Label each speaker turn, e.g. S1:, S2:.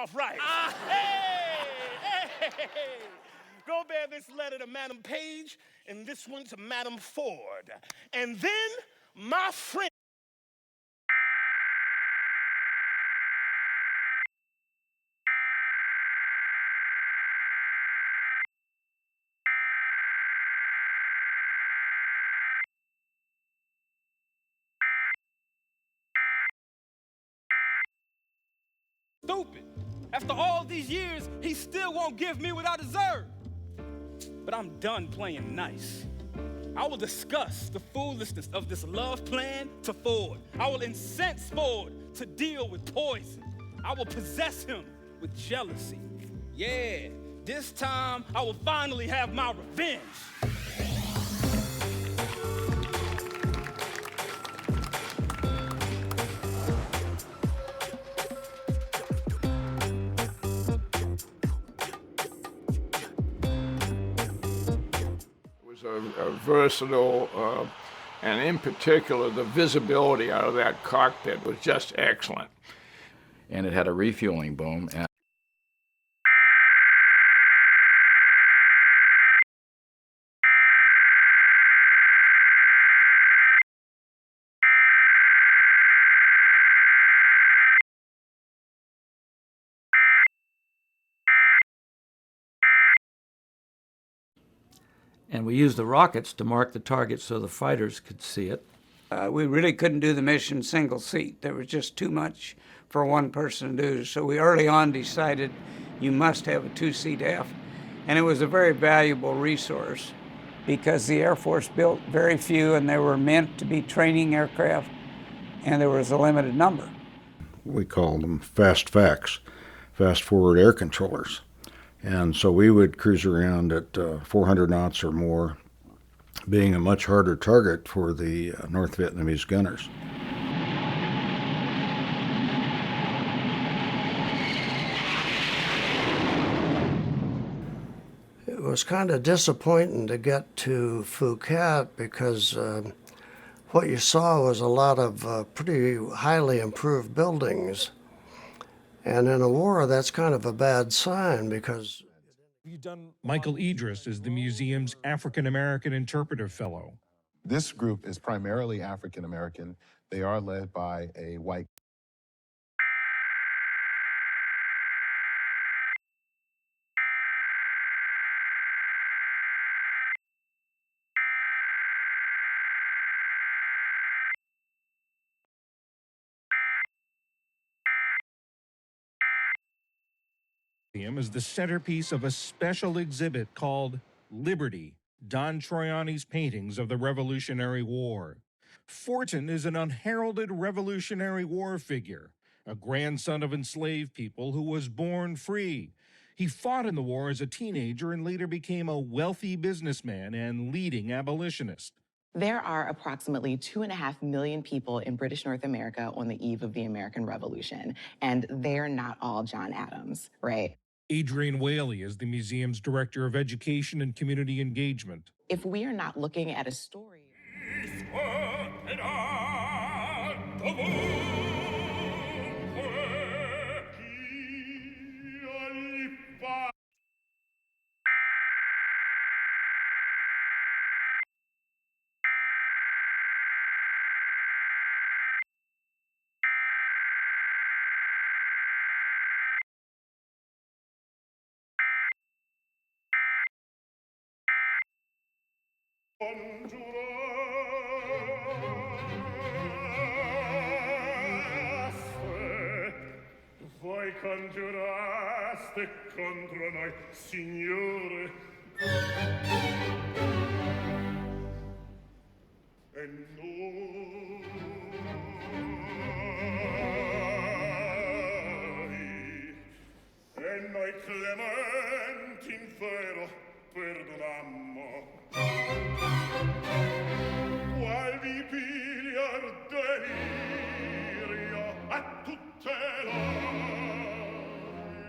S1: off right. Hey! Go bear this letter to Madam Page and this one to Madam Ford. And then my friend. Stupid. After all these years, he still won't give me what I deserve. But I'm done playing nice. I will discuss the foolishness of this love plan to Ford. I will incense Ford to deal with poison. I will possess him with jealousy. Yeah, this time I will finally have my revenge.
S2: A versatile, and in particular, the visibility out of that cockpit was just excellent.
S3: And it had a refueling boom.
S4: And we used the rockets to mark the target so the fighters could see it.
S5: We really couldn't do the mission single seat. There was just too much for one person to do. So we early on decided you must have a two-seat F. And it was a very valuable resource because the Air Force built very few and they were meant to be training aircraft and there was a limited number.
S6: We called them fast FACs, fast forward air controllers. And so we would cruise around at 400 knots or more, being a much harder target for the North Vietnamese gunners.
S7: It was kind of disappointing to get to Phuket because what you saw was a lot of pretty highly improved buildings. And in a war, that's kind of a bad sign because...
S8: Michael Idris is the museum's African American Interpretive Fellow.
S9: This group is primarily African American. They are led by a white.
S8: Is the centerpiece of a special exhibit called Liberty, Don Troiani's paintings of the Revolutionary War. Fortin is an unheralded Revolutionary War figure, a grandson of enslaved people who was born free. He fought in the war as a teenager and later became a wealthy businessman and leading abolitionist.
S10: There are approximately 2.5 million people in British North America on the eve of the American Revolution, and they're not all John Adams, right?
S8: Adrian Whaley is the museum's Director of Education and Community Engagement.
S10: If we are not looking at a story...
S11: Voi congiuraste contro noi, Signore. E noi clementi in vero perdonammo.